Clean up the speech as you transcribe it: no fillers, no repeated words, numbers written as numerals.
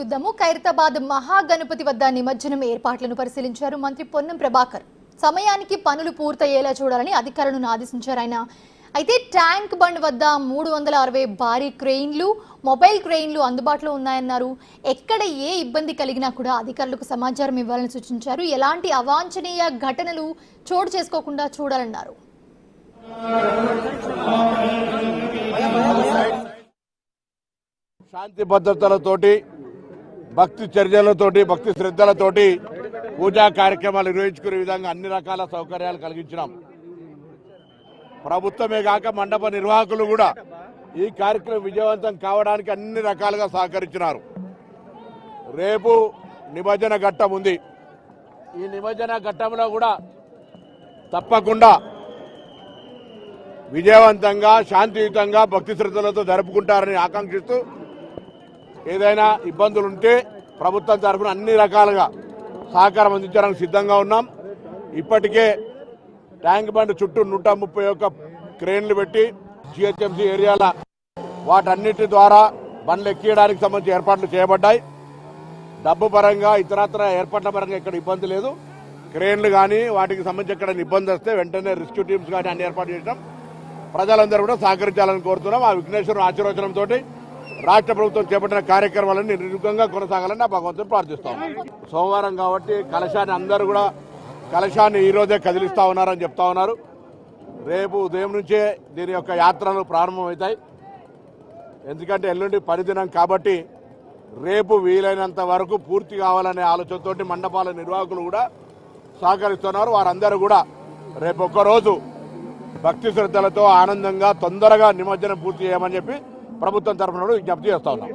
యుద్ధము ఖైరతాబాద్ మహాగణపతి వద్ద నిమజ్జనం ఏర్పాట్లను పరిశీలించారు మంత్రి పొన్నం ప్రభాకర్. సమయానికి పనులు పూర్తయ్యేలా చూడాలని అధికారులను ఆదేశించారు ఆయన. అయితే ట్యాంక్ బండ్ వద్ద 360 భారీ క్రెయిన్లు, మొబైల్ క్రెయిన్లు అందుబాటులో ఉన్నాయన్నారు. ఎక్కడ ఏ ఇబ్బంది కలిగినా కూడా అధికారులకు సమాచారం ఇవ్వాలని సూచించారు. ఎలాంటి అవాంఛనీయ ఘటనలు చోటు చేసుకోకుండా చూడాలన్నారు. శాంతి భద్రతలతోటి భక్తి చర్యలతోటి భక్తి శ్రద్ధలతోటి పూజా కార్యక్రమాలు నిర్వహించుకునే విధంగా అన్ని రకాల సౌకర్యాలు కలిగించినాం. ప్రభుత్వమే కాక మండప నిర్వాహకులు కూడా ఈ కార్యక్రమం విజయవంతం కావడానికి అన్ని రకాలుగా సహకరించినారు. రేపు నిమజ్జన ఘట్టం ఉంది. ఈ నిమజ్జన ఘట్టంలో కూడా తప్పకుండా విజయవంతంగా శాంతియుతంగా భక్తి శ్రద్ధలతో జరుపుకుంటారని ఆకాంక్షిస్తూ ఏదైనా ఇబ్బందులుంటే ప్రభుత్వం తరఫున అన్ని రకాలుగా సహకారం అందించడానికి సిద్ధంగా ఉన్నాం. ఇప్పటికే ట్యాంక్ బండ్ చుట్టూ 131 క్రేన్లు పెట్టి జిహెచ్ఎంసీ ఏరియాల వాటన్నిటి ద్వారా బండ్లు ఎక్కియడానికి సంబంధించి ఏర్పాట్లు చేయబడ్డాయి. డబ్బు పరంగా ఇతరత్ర ఏర్పాట్ల పరంగా ఇక్కడ ఇబ్బంది లేదు. క్రేన్లు కానీ వాటికి సంబంధించి ఎక్కడ ఇబ్బంది వస్తే వెంటనే రెస్క్యూ టీమ్స్ కానీ అన్ని ఏర్పాటు చేసినాం. ప్రజలందరూ కూడా సహకరించాలని కోరుతున్నాం. ఆ విఘ్నేశ్వరుని ఆశీర్వచనంతో రాష్ట్ర ప్రభుత్వం చేపట్టిన కార్యక్రమాలను నిర్విఘ్నంగా కొనసాగాలని నా భగవంతుని ప్రార్థిస్తాం. సోమవారం కాబట్టి కలశాన్ని అందరూ కూడా కలశాన్ని ఈ రోజే కదిలిస్తా ఉన్నారని చెప్తా ఉన్నారు. రేపు ఉదయం నుంచే దీని యొక్క యాత్రలు ప్రారంభమవుతాయి. ఎందుకంటే ఎల్లుండి పరిదినం కాబట్టి రేపు వీలైనంత వరకు పూర్తి కావాలనే ఆలోచనతోటి మండపాల నిర్వాహకులు కూడా సహకరిస్తున్నారు. వారందరూ కూడా రేపు ఒక్కరోజు భక్తి శ్రద్ధలతో ఆనందంగా తొందరగా నిమజ్జనం పూర్తి చేయమని చెప్పి ప్రభుత్వం తరఫున విజ్ఞప్తి చేస్తా ఉన్నాం.